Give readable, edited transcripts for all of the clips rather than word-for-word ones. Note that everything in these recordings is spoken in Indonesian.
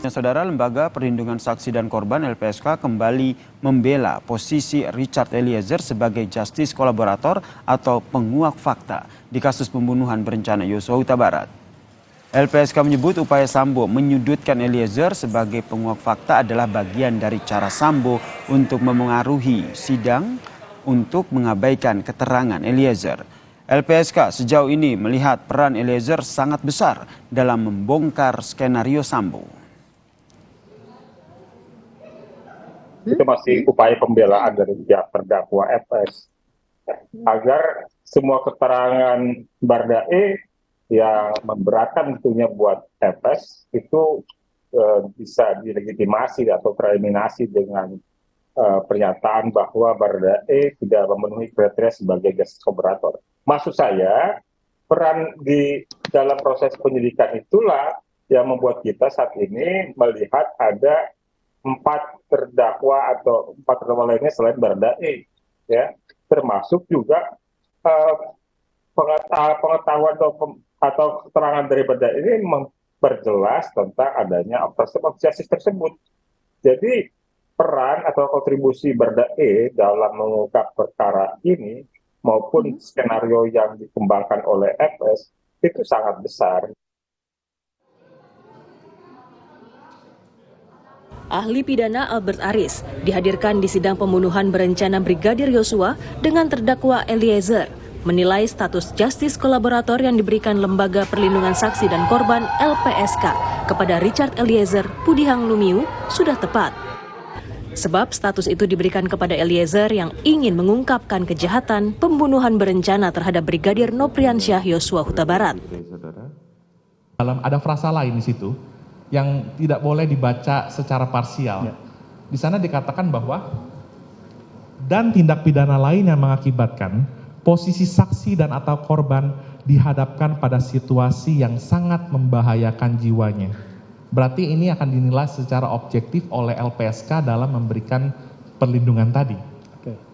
Saudara, Lembaga Perlindungan Saksi dan Korban (LPSK) kembali membela posisi Richard Eliezer sebagai justice kolaborator atau penguak fakta di kasus pembunuhan berencana Yosua Huta Barat. LPSK menyebut upaya Sambo menyudutkan Eliezer sebagai penguak fakta adalah bagian dari cara Sambo untuk memengaruhi sidang untuk mengabaikan keterangan Eliezer. LPSK sejauh ini melihat peran Eliezer sangat besar dalam membongkar skenario Sambo. Itu masih upaya pembelaan dari pihak terdakwa FS agar semua keterangan Baradae yang memberatkan tentunya buat FS itu bisa dilegitimasi atau tereliminasi dengan pernyataan bahwa Baradae tidak memenuhi kriteria sebagai justice collaborator. Maksud saya, peran di dalam proses penyidikan itulah yang membuat kita saat ini melihat ada 4 terdakwa atau 4 terdakwa lainnya selain Baradae, ya, termasuk juga pengetahuan atau keterangan dari Baradae ini memperjelas tentang adanya obstruction of justice tersebut. Jadi peran atau kontribusi Baradae dalam mengungkap perkara ini maupun skenario yang dikembangkan oleh FS itu sangat besar. Ahli pidana Albert Aris dihadirkan di sidang pembunuhan berencana Brigadir Yosua dengan terdakwa Eliezer, menilai status justice kolaborator yang diberikan Lembaga Perlindungan Saksi dan Korban (LPSK) kepada Richard Eliezer Pudihang Lumiu sudah tepat. Sebab status itu diberikan kepada Eliezer yang ingin mengungkapkan kejahatan pembunuhan berencana terhadap Brigadir Nopriansyah Yosua Huta Barat. Ada frasa lain di situ yang tidak boleh dibaca secara parsial. Di sana dikatakan bahwa dan tindak pidana lain yang mengakibatkan posisi saksi dan atau korban dihadapkan pada situasi yang sangat membahayakan jiwanya. Berarti ini akan dinilai secara objektif oleh LPSK dalam memberikan perlindungan tadi.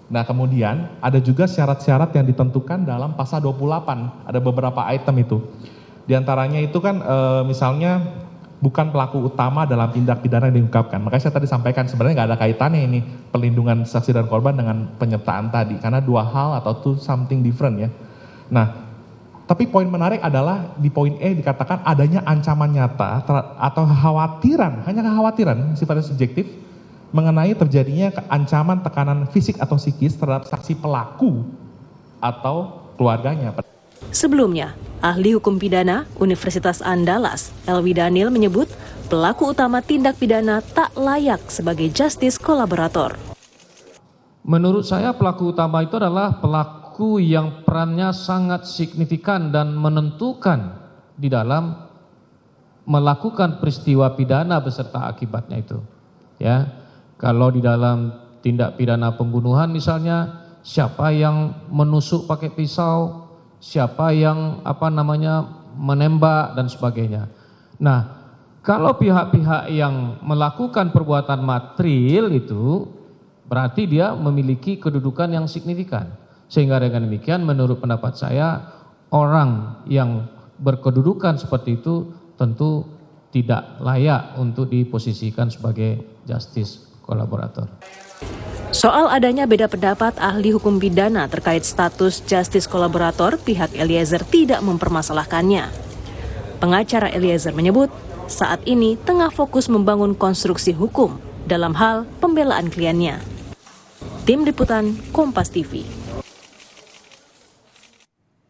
Nah, kemudian ada juga syarat-syarat yang ditentukan dalam pasal 28. Ada beberapa item itu. Di antaranya itu kan misalnya bukan pelaku utama dalam tindak pidana yang diungkapkan. Makanya saya tadi sampaikan sebenarnya nggak ada kaitannya ini perlindungan saksi dan korban dengan penyertaan tadi. Karena dua hal atau two something different ya. Nah, tapi poin menarik adalah di poin E dikatakan adanya ancaman nyata atau kekhawatiran, hanya kekhawatiran sifatnya subjektif mengenai terjadinya ancaman tekanan fisik atau psikis terhadap saksi pelaku atau keluarganya. Sebelumnya, ahli hukum pidana Universitas Andalas, Elwi Daniel menyebut pelaku utama tindak pidana tak layak sebagai justice kolaborator. Menurut saya pelaku utama itu adalah pelaku yang perannya sangat signifikan dan menentukan di dalam melakukan peristiwa pidana beserta akibatnya itu. Ya, kalau di dalam tindak pidana pembunuhan misalnya siapa yang menusuk pakai pisau, siapa yang menembak dan sebagainya. Nah, kalau pihak-pihak yang melakukan perbuatan material itu berarti dia memiliki kedudukan yang signifikan. Sehingga dengan demikian menurut pendapat saya orang yang berkedudukan seperti itu tentu tidak layak untuk diposisikan sebagai justice kolaborator. Soal adanya beda pendapat ahli hukum pidana terkait status justice kolaborator, pihak Eliezer tidak mempermasalahkannya. Pengacara Eliezer menyebut saat ini tengah fokus membangun konstruksi hukum dalam hal pembelaan kliennya. Tim Liputan Kompas TV.